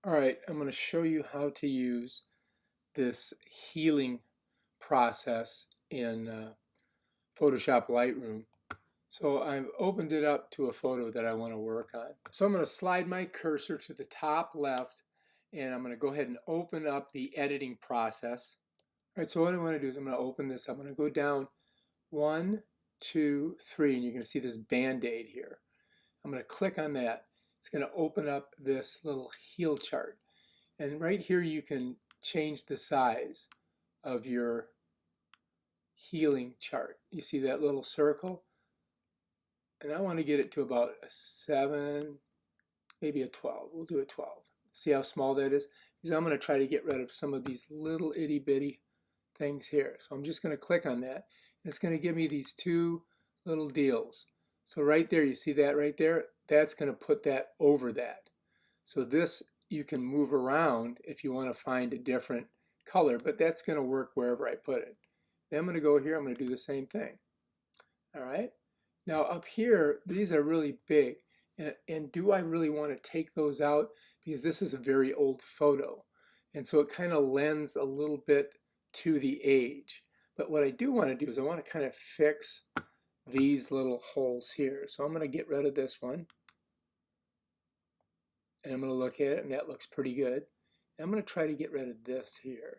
All right, I'm going to show you how to use this healing process in Photoshop Lightroom. So I've opened it up to a photo that I want to work on. So I'm going to slide my cursor to the top left and I'm going to go ahead and open up the editing process. All right, so what I want to do is I'm going to open this. I'm going to go down 1, 2, 3, and you're going to see this Band-Aid here. I'm going to click on that. It's going to open up this little heal chart. And right here you can change the size of your healing chart. You see that little circle? And I want to get it to about a 7, maybe a 12. We'll do a 12. See how small that is? Because I'm going to try to get rid of some of these little itty bitty things here. So I'm just going to click on that. It's going to give me these two little deals. So right there, you see that right there? That's going to put that over that. So this you can move around if you want to find a different color, but that's going to work wherever I put it. Then I'm going to go here, I'm going to do the same thing. All right. Now up here, these are really big. And do I really want to take those out? Because this is a very old photo. And so it kind of lends a little bit to the age. But what I do want to do is I want to kind of fix these little holes here. So I'm going to get rid of this one. And I'm going to look at it, and that looks pretty good. I'm going to try to get rid of this here.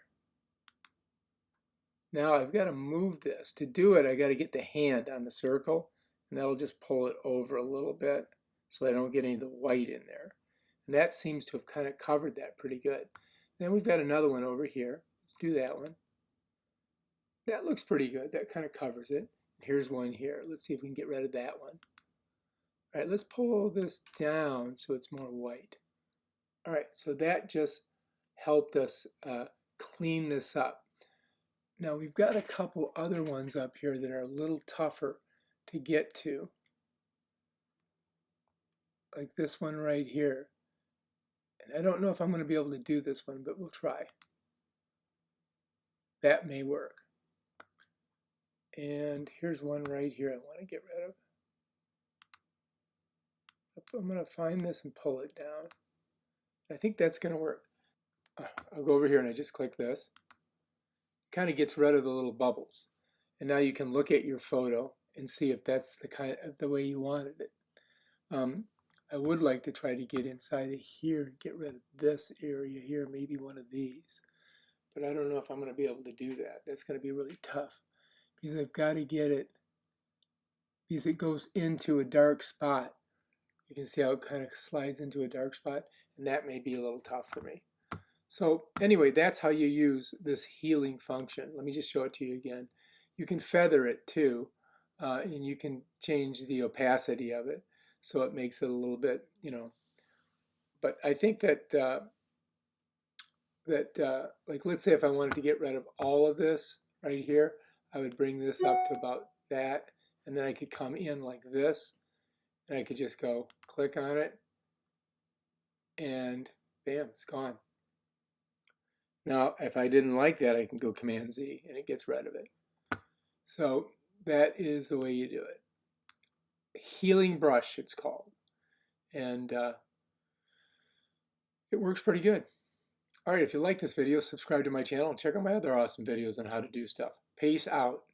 Now I've got to move this. To do it, I got to get the hand on the circle, and that'll just pull it over a little bit so I don't get any of the white in there. And that seems to have kind of covered that pretty good. Then we've got another one over here. Let's do that one. That looks pretty good. That kind of covers it. Here's one here. Let's see if we can get rid of that one. All right, let's pull this down so it's more white. All right, so that just helped us clean this up. Now we've got a couple other ones up here that are a little tougher to get to. Like this one right here. And I don't know if I'm going to be able to do this one, but we'll try. That may work. And here's one right here I want to get rid of. I'm going to find this and pull it down. I think that's going to work. I'll go over here and I just click this. Kind of gets rid of the little bubbles. And now you can look at your photo and see if that's the way you wanted it. I would like to try to get inside of here and get rid of this area here, maybe one of these. But I don't know if I'm going to be able to do that. That's going to be really tough because I've got to get it, because it goes into a dark spot. You can see how it kind of slides into a dark spot, and that may be a little tough for me. So anyway, that's how you use this healing function. Let me just show it to you again. You can feather it too, and you can change the opacity of it so it makes it a little bit, But I think that like let's say if I wanted to get rid of all of this right here, I would bring this up to about that, and then I could come in like this, and I could just go click on it, and bam, it's gone. Now, if I didn't like that, I can go Command Z, and it gets rid of it. So that is the way you do it. Healing brush, it's called. And it works pretty good. All right, if you like this video, subscribe to my channel and check out my other awesome videos on how to do stuff. Peace out.